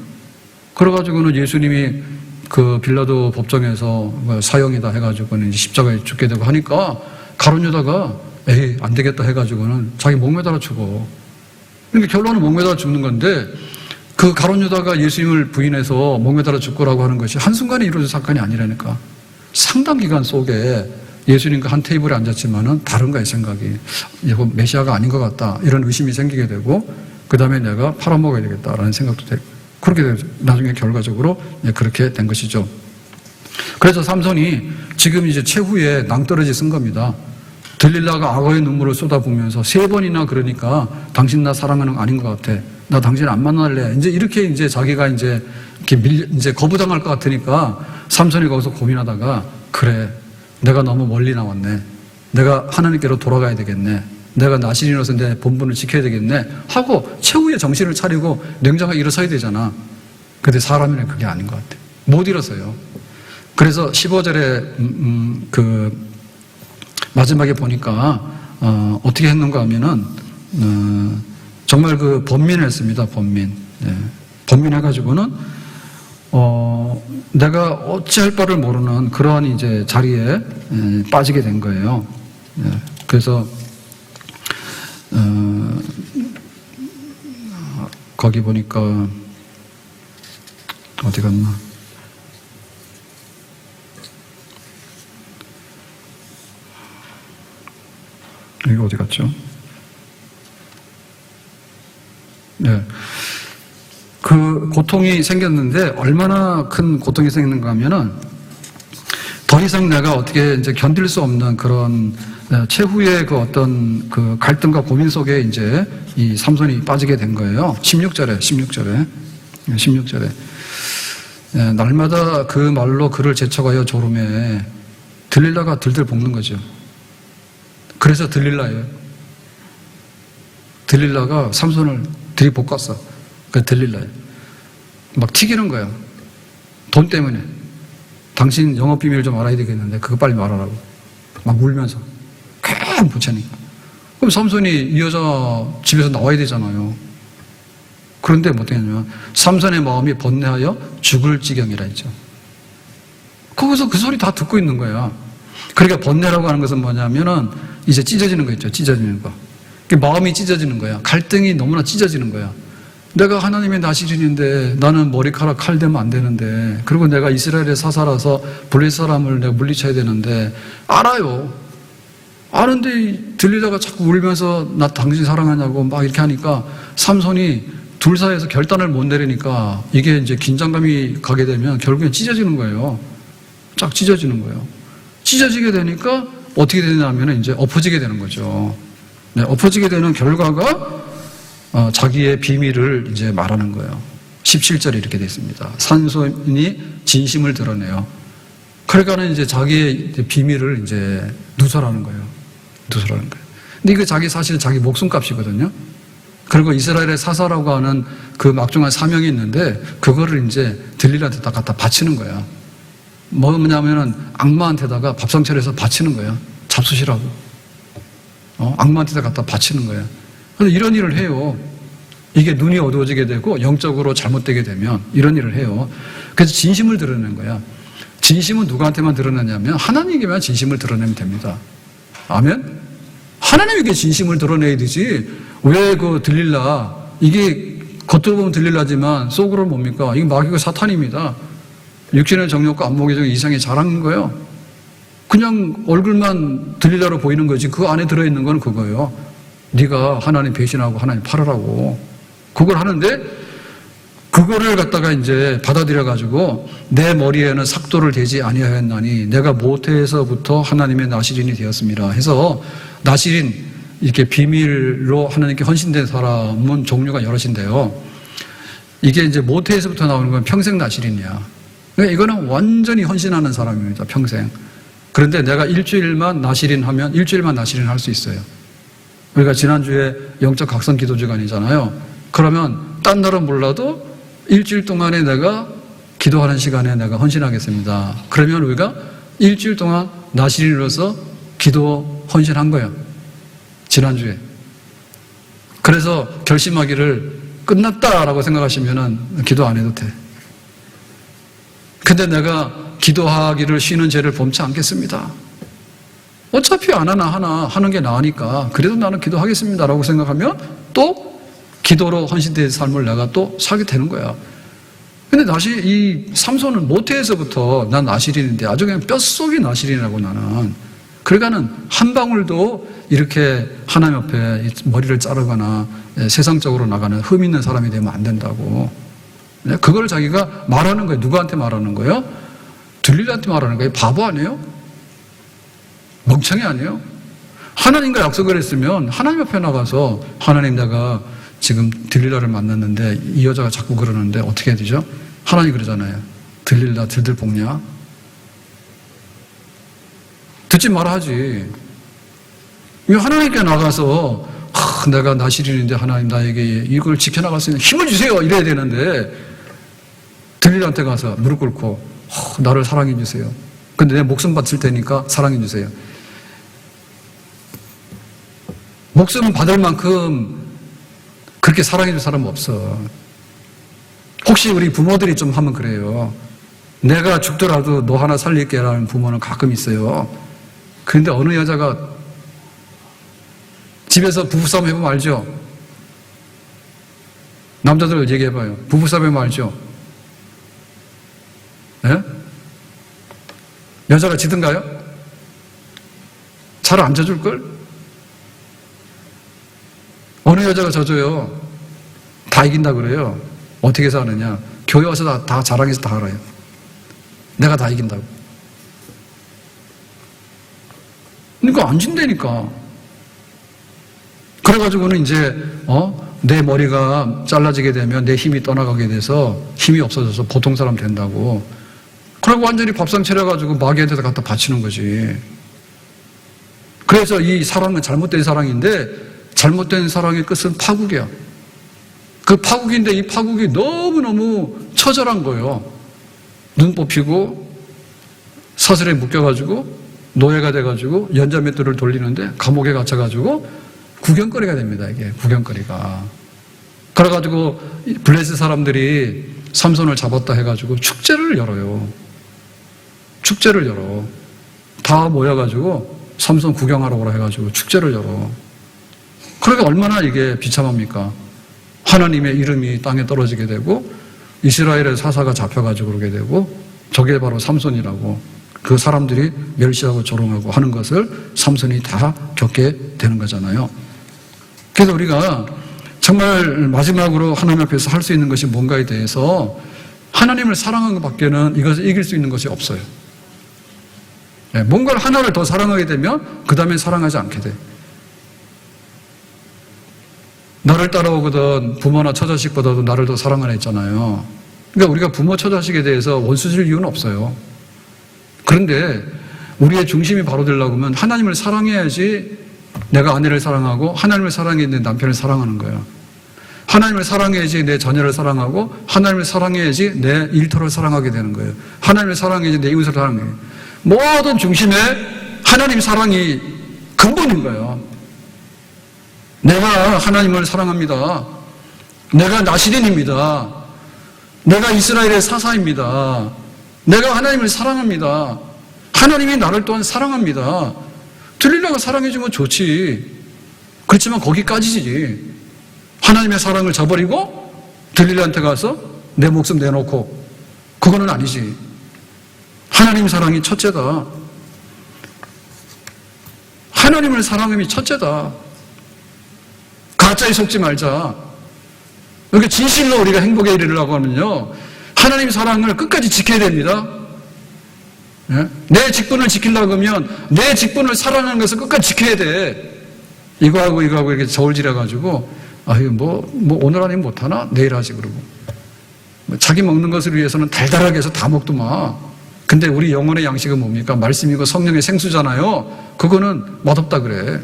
그래가지고는 예수님이 그 빌라도 법정에서 사형이다 해가지고는 십자가에 죽게 되고 하니까 가론 유다가 에이, 안 되겠다 해가지고는 자기 목매달아 죽어. 그러니까 결론은 목매달아 죽는 건데 그 가론 유다가 예수님을 부인해서 목매달아 죽고라고 하는 것이 한순간에 이루어진 사건이 아니라니까. 상당 기간 속에 예수님과 한 테이블에 앉았지만은 다른 거야, 생각이. 이거 메시아가 아닌 것 같다. 이런 의심이 생기게 되고, 그 다음에 내가 팔아먹어야 되겠다라는 생각도 되고, 그렇게 되죠. 나중에 결과적으로 그렇게 된 것이죠. 그래서 삼손이 지금 이제 최후에 낭떠러지 쓴 겁니다. 들릴라가 악어의 눈물을 쏟아부으면서 3번이나 그러니까 당신 나 사랑하는 거 아닌 것 같아. 나 당신 안 만날래. 이렇게 자기가 이제 거부당할 것 같으니까 삼손이 거기서 고민하다가 그래. 내가 너무 멀리 나왔네. 내가 하나님께로 돌아가야 되겠네. 내가 나시린으로서 내 본분을 지켜야 되겠네. 하고 최후의 정신을 차리고 냉정하게 일어서야 되잖아. 근데 사람에는 그게 아닌 것 같아. 못 일어서요. 그래서 15절에 그 마지막에 보니까 어떻게 했는가 하면은 정말 그 번민을 했습니다. 번민. 번민해가지고는 내가 어찌할 바를 모르는 그러한 이제 자리에 빠지게 된 거예요. 그래서 거기 보니까 어디 갔나? 이거 어디 갔죠? 네. 그 고통이 생겼는데 얼마나 큰 고통이 생기는가 하면은 더 이상 내가 어떻게 이제 견딜 수 없는 그런 최후의 그 어떤 그 갈등과 고민 속에 이제 이 삼손이 빠지게 된 거예요. 16절에. 날마다 그 말로 그를 재촉하여 조름에 들릴라가 들들 볶는 거죠. 그래서 들릴라예요. 들릴라가 삼손을 들이볶았어. 그 들릴라예요. 막 튀기는 거야. 돈 때문에. 당신 영업 비밀 좀 알아야 되겠는데 그거 빨리 말하라고. 막 울면서. 쾌 부채니까. 그럼 삼손이 이 여자 집에서 나와야 되잖아요. 그런데 뭐 어떻게냐면 삼손의 마음이 번뇌하여 죽을 지경이라 했죠. 거기서 그 소리 다 듣고 있는 거야. 그러니까 번뇌라고 하는 것은 뭐냐면은 이제 찢어지는 거 있죠. 찢어지는 거. 마음이 찢어지는 거야. 갈등이 너무나 찢어지는 거야. 내가 하나님의 나시린인데 나는 머리카락 칼 대면 안 되는데, 그리고 내가 이스라엘의 사사라서 블레셋 사람을 내가 물리쳐야 되는데, 알아요. 아는데 들리다가 자꾸 울면서 나 당신 사랑하냐고 막 이렇게 하니까 삼손이 둘 사이에서 결단을 못 내리니까 이게 이제 긴장감이 가게 되면 결국엔 찢어지는 거예요. 쫙 찢어지는 거예요. 찢어지게 되니까 어떻게 되냐면 이제 엎어지게 되는 거죠. 네, 엎어지게 되는 결과가 자기의 비밀을 이제 말하는 거예요. 17절에 이렇게 되어 있습니다. 삼손이 진심을 드러내요. 그러니까는 이제 자기의 비밀을 이제 누설하는 거예요. 누설하는 거예요. 근데 이거 사실은 자기 목숨값이거든요. 그리고 이스라엘의 사사라고 하는 그 막중한 사명이 있는데 그거를 이제 들릴라한테 갖다 바치는 거야. 뭐냐면은 악마한테다가 밥상 차려서 바치는 거야. 잡수시라고. 악마한테다 갖다 바치는 거야. 그래서 이런 일을 해요. 이게 눈이 어두워지게 되고 영적으로 잘못되게 되면 이런 일을 해요. 그래서 진심을 드러내는 거야. 진심은 누구한테만 드러내냐면 하나님에게만 진심을 드러내면 됩니다. 아멘? 하나님에게 진심을 드러내야 되지. 왜 그 들릴라, 이게 겉으로 보면 들릴라지만 속으로는 뭡니까? 이게 마귀가 사탄입니다. 육신의 정욕과 안목의 정 이상의 자랑인 거예요. 그냥 얼굴만 들릴라로 보이는 거지 그 안에 들어있는 건 그거예요. 네가 하나님 배신하고 하나님 팔으라고. 그걸 하는데 그거를 갖다가 이제 받아들여 가지고 내 머리에는 삭도를 대지 아니하였나니 내가 모태에서부터 하나님의 나시린이 되었습니다 해서 나시린, 이렇게 비밀로 하나님께 헌신된 사람은 종류가 여럿인데요. 이게 이제 모태에서부터 나오는 건 평생 나시린이야. 그러니까 이거는 완전히 헌신하는 사람입니다. 평생. 그런데 내가 일주일만 나시린 하면 일주일만 나시린 할 수 있어요. 우리가 지난주에 영적 각성 기도 주간이잖아요. 그러면 딴 날은 몰라도 일주일 동안에 내가 기도하는 시간에 내가 헌신하겠습니다. 그러면 우리가 일주일 동안 나시린으로서 기도 헌신한 거예요. 지난주에. 그래서 결심하기를 끝났다라고 생각하시면은 기도 안 해도 돼. 근데 내가 기도하기를 쉬는 죄를 범치 않겠습니다. 어차피 안 하나 하는 게 나으니까 그래도 나는 기도하겠습니다라고 생각하면 또 기도로 헌신된 삶을 내가 또 살게 되는 거야. 근데 다시 이 삼손은 모태에서부터 난 나실인인데 아주 그냥 뼛속이 나실이라고 나는. 그러니까는 한 방울도 이렇게 하나님 앞에 머리를 자르거나 세상적으로 나가는 흠 있는 사람이 되면 안 된다고. 그걸 자기가 말하는 거예요. 누구한테 말하는 거예요? 들릴한테 말하는 거예요. 바보 아니에요? 멍청이 아니에요? 하나님과 약속을 했으면 하나님 앞에 나가서 하나님 내가 지금 들릴라를 만났는데 이 여자가 자꾸 그러는데 어떻게 해야 되죠? 하나님 그러잖아요. 들릴라 들들 볶냐? 듣지 말아 하지. 하나님께 나가서 내가 나실인인데 하나님 나에게 이걸 지켜나갈 수 있는 힘을 주세요 이래야 되는데 들릴라한테 가서 무릎 꿇고 나를 사랑해 주세요. 근데 내 목숨 바칠 테니까 사랑해 주세요. 목숨 받을 만큼 그렇게 사랑해 줄 사람은 없어. 혹시 우리 부모들이 좀 하면 그래요. 내가 죽더라도 너 하나 살릴게 라는 부모는 가끔 있어요. 그런데 어느 여자가 집에서 부부싸움 해보면 알죠? 남자들 얘기해봐요. 부부싸움 해보면 알죠? 예? 여자가 지든가요? 잘 안 져줄걸? 어느 여자가 져줘요? 다 이긴다 그래요. 어떻게 해서 하느냐? 교회 와서 다 자랑해서 다 알아요. 내가 다 이긴다고. 그러니까 안 진다니까. 그래가지고는 이제 내 머리가 잘라지게 되면 내 힘이 떠나가게 돼서 힘이 없어져서 보통 사람 된다고. 그리고 완전히 밥상 차려가지고 마귀한테 갖다 바치는 거지. 그래서 이 사랑은 잘못된 사랑인데 잘못된 사랑의 끝은 파국이야. 그 파국인데 이 파국이 너무너무 처절한 거예요. 눈 뽑히고 사슬에 묶여가지고 노예가 돼가지고 연자맷돌을 돌리는데 감옥에 갇혀가지고 구경거리가 됩니다. 이게 구경거리가. 그래가지고 블레셋 사람들이 삼손을 잡았다 해가지고 축제를 열어요. 축제를 열어. 다 모여가지고 삼손 구경하러 오라 해가지고 축제를 열어. 그러니까 얼마나 이게 비참합니까? 하나님의 이름이 땅에 떨어지게 되고 이스라엘의 사사가 잡혀가지고 그러게 되고 저게 바로 삼손이라고. 그 사람들이 멸시하고 조롱하고 하는 것을 삼손이 다 겪게 되는 거잖아요. 그래서 우리가 정말 마지막으로 하나님 앞에서 할 수 있는 것이 뭔가에 대해서 하나님을 사랑하는 것밖에는 이것을 이길 수 있는 것이 없어요. 뭔가를 하나를 더 사랑하게 되면 그 다음에 사랑하지 않게 돼. 나를 따라오거든 부모나 처자식보다도 나를 더 사랑하라 했잖아요. 그러니까 우리가 부모 처자식에 대해서 원수질 이유는 없어요. 그런데 우리의 중심이 바로 되려고 하면 하나님을 사랑해야지 내가 아내를 사랑하고 하나님을 사랑해야 내 남편을 사랑하는 거예요. 하나님을 사랑해야지 내 자녀를 사랑하고 하나님을 사랑해야지 내 일터를 사랑하게 되는 거예요. 하나님을 사랑해야지 내 이웃을 사랑해요. 모든 중심에 하나님 사랑이 근본인 거예요. 내가 하나님을 사랑합니다. 내가 나시린입니다. 내가 이스라엘의 사사입니다. 내가 하나님을 사랑합니다. 하나님이 나를 또한 사랑합니다. 들릴라가 사랑해주면 좋지. 그렇지만 거기까지지. 하나님의 사랑을 저버리고 들릴라한테 가서 내 목숨 내놓고 그거는 아니지. 하나님 사랑이 첫째다. 하나님을 사랑함이 첫째다. 가짜에 속지 말자. 이렇게 진실로 우리가 행복에 이르려고 하면요, 하나님 사랑을 끝까지 지켜야 됩니다. 내 직분을 지키려고 하면 내 직분을 사랑하는 것을 끝까지 지켜야 돼. 이거하고 이렇게 저울질해가지고 아유 뭐 오늘 아니면 못하나 내일 하지 그러고 자기 먹는 것을 위해서는 달달하게 해서 다 먹더만. 근데 우리 영혼의 양식은 뭡니까? 말씀이고 성령의 생수잖아요. 그거는 맛없다 그래.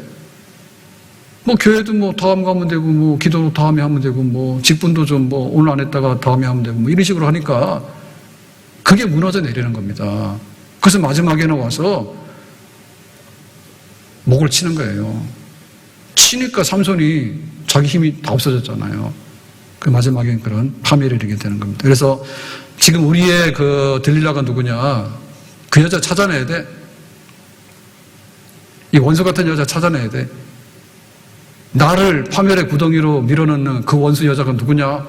뭐 교회도 뭐 다음 가면 되고, 뭐 기도도 다음에 하면 되고, 뭐 직분도 좀 뭐 오늘 안 했다가 다음에 하면 되고, 뭐 이런 식으로 하니까 그게 무너져 내리는 겁니다. 그래서 마지막에는 와서 목을 치는 거예요. 치니까 삼손이 자기 힘이 다 없어졌잖아요. 그 마지막엔 그런 파멸이 이르게 되는 겁니다. 그래서 지금 우리의 그 들릴라가 누구냐? 그 여자 찾아내야 돼. 이 원수 같은 여자 찾아내야 돼. 나를 파멸의 구덩이로 밀어넣는 그 원수 여자가 누구냐?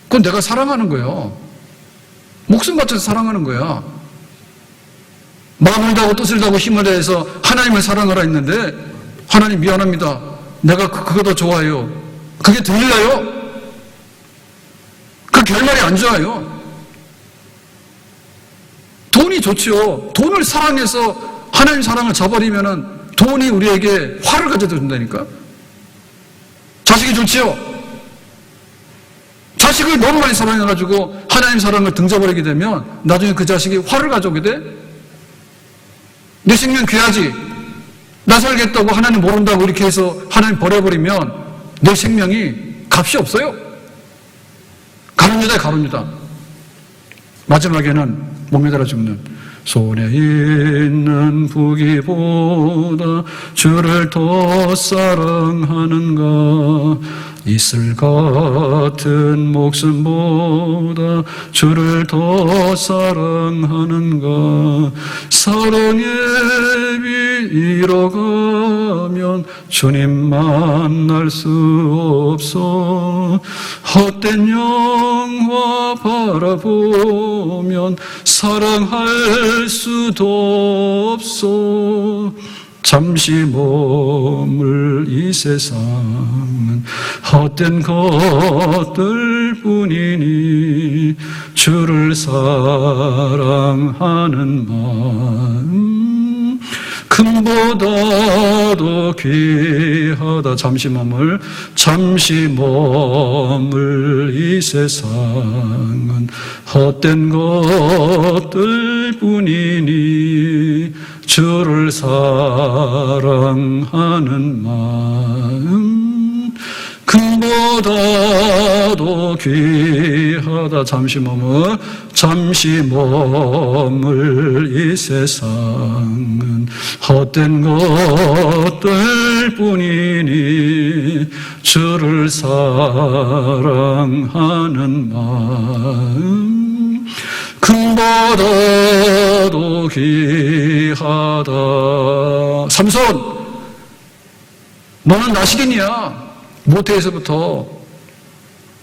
그건 내가 사랑하는 거예요. 목숨 바쳐서 사랑하는 거야. 마음을 다하고 뜻을 다하고 힘을 다해서 하나님을 사랑하라 했는데 하나님 미안합니다. 내가 그거 더 좋아요. 그게 들릴라요? 그 결말이 안 좋아요. 돈이 좋죠. 돈을 사랑해서 하나님 사랑을 저버리면은 돈이 우리에게 화를 가져다 준다니까. 자식이 좋지요. 자식을 너무 많이 사랑해가지고 하나님 사랑을 등져버리게 되면 나중에 그 자식이 화를 가져오게 돼. 내 생명 귀하지. 나 살겠다고 하나님 모른다고 이렇게 해서 하나님 버려버리면 내 생명이 값이 없어요. 가룟유다, 가룟유다. 마지막에는 목매달아 죽는 손에 있는 부귀보다 주를 더 사랑하는가 이슬 같은 목숨보다 주를 더 사랑하는가 사랑의 길 잃어가면 주님 만날 수 없어 헛된 영화 바라보면 사랑할 수도 없어 잠시 머물 이 세상은 헛된 것들 뿐이니 주를 사랑하는 마음 금보다도 귀하다 잠시 머물 이 세상은 헛된 것들 뿐이니 주를 사랑하는 마음 금보다도 귀하다 잠시 머물 이 세상은 헛된 것들 뿐이니 주를 사랑하는 마음 금보다도 귀하다. 삼손, 너는 나시린이야. 모태에서부터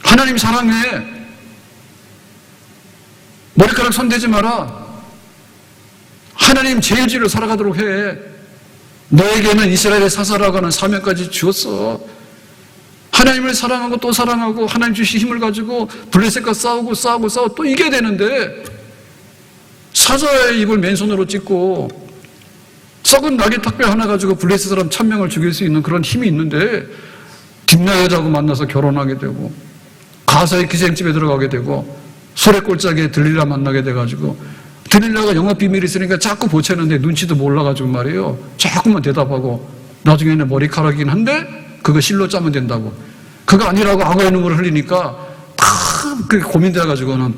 하나님 사랑해. 머리카락 손대지 마라. 하나님 제일지로 살아가도록 해. 너에게는 이스라엘의 사사라고 하는 사명까지 주었어. 하나님을 사랑하고 또 사랑하고 하나님 주신 힘을 가지고 블레셋과 싸우고 또 이겨야 되는데 사자의 입을 맨손으로 찢고 썩은 나귀 탁배 하나 가지고 블레셋 사람 1000명을 죽일 수 있는 그런 힘이 있는데 딥나 여자하고 만나서 결혼하게 되고 가사의 기생집에 들어가게 되고 소래골짜기에 들릴라 만나게 돼가지고 들릴라가 영업 비밀이 있으니까 자꾸 보채는데 눈치도 몰라가지고 말이에요. 자꾸만 대답하고 나중에는 머리카락이긴 한데 그거 실로 짜면 된다고. 그거 아니라고 악어의 눈물을 흘리니까 다 그렇게 고민돼가지고는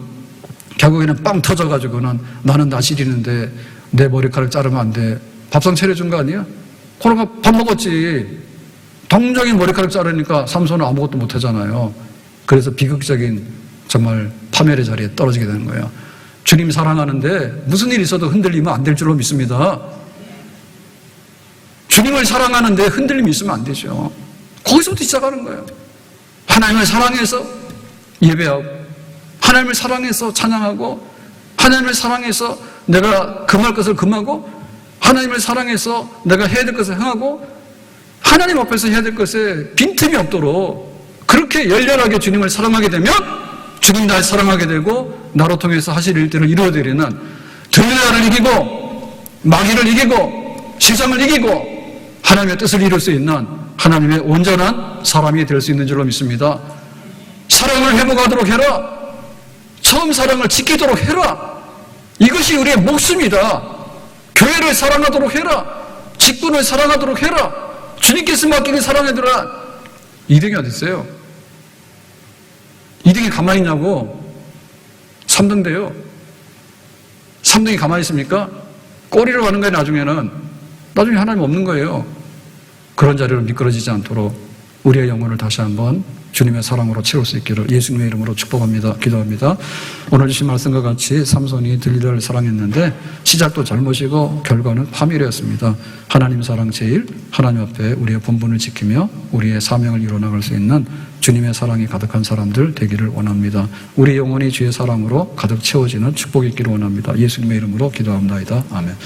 결국에는 빵 터져가지고는 나는 나시리는데 내 머리카락 자르면 안 돼. 밥상 차려준 거 아니야? 그러니까 밥 먹었지. 동정이 머리카락 자르니까 삼손은 아무것도 못하잖아요. 그래서 비극적인 정말 파멸의 자리에 떨어지게 되는 거예요. 주님 사랑하는데 무슨 일이 있어도 흔들리면 안 될 줄로 믿습니다. 주님을 사랑하는데 흔들림이 있으면 안 되죠. 거기서부터 시작하는 거예요. 하나님을 사랑해서 예배하고 하나님을 사랑해서 찬양하고 하나님을 사랑해서 내가 금할 것을 금하고 하나님을 사랑해서 내가 해야 될 것을 행하고 하나님 앞에서 해야 될 것에 빈틈이 없도록 그렇게 열렬하게 주님을 사랑하게 되면 주님 날 사랑하게 되고 나로 통해서 하실 일들을 이루어드리는 들릴라를 이기고 마귀를 이기고 세상을 이기고 하나님의 뜻을 이룰 수 있는 하나님의 온전한 사람이 될 수 있는 줄로 믿습니다. 사랑을 회복하도록 해라. 처음 사랑을 지키도록 해라. 이것이 우리의 몫입니다. 교회를 사랑하도록 해라. 직분을 사랑하도록 해라. 주님께서 맡기는 사랑하더라. 2등이 어디 있어요? 2등이 가만히 있냐고. 3등 돼요. 3등이 가만히 있습니까? 꼬리를 가는 거예요. 나중에 하나님 없는 거예요. 그런 자리로 미끄러지지 않도록 우리의 영혼을 다시 한번 주님의 사랑으로 채울 수 있기를 예수님의 이름으로 축복합니다. 기도합니다. 오늘 주신 말씀과 같이 삼손이 들리를 사랑했는데 시작도 잘못이고 결과는 파멸이었습니다. 하나님 사랑 제일, 하나님 앞에 우리의 본분을 지키며 우리의 사명을 이뤄나갈 수 있는 주님의 사랑이 가득한 사람들 되기를 원합니다. 우리 영혼이 주의 사랑으로 가득 채워지는 축복이 있기를 원합니다. 예수님의 이름으로 기도합니다. 아멘.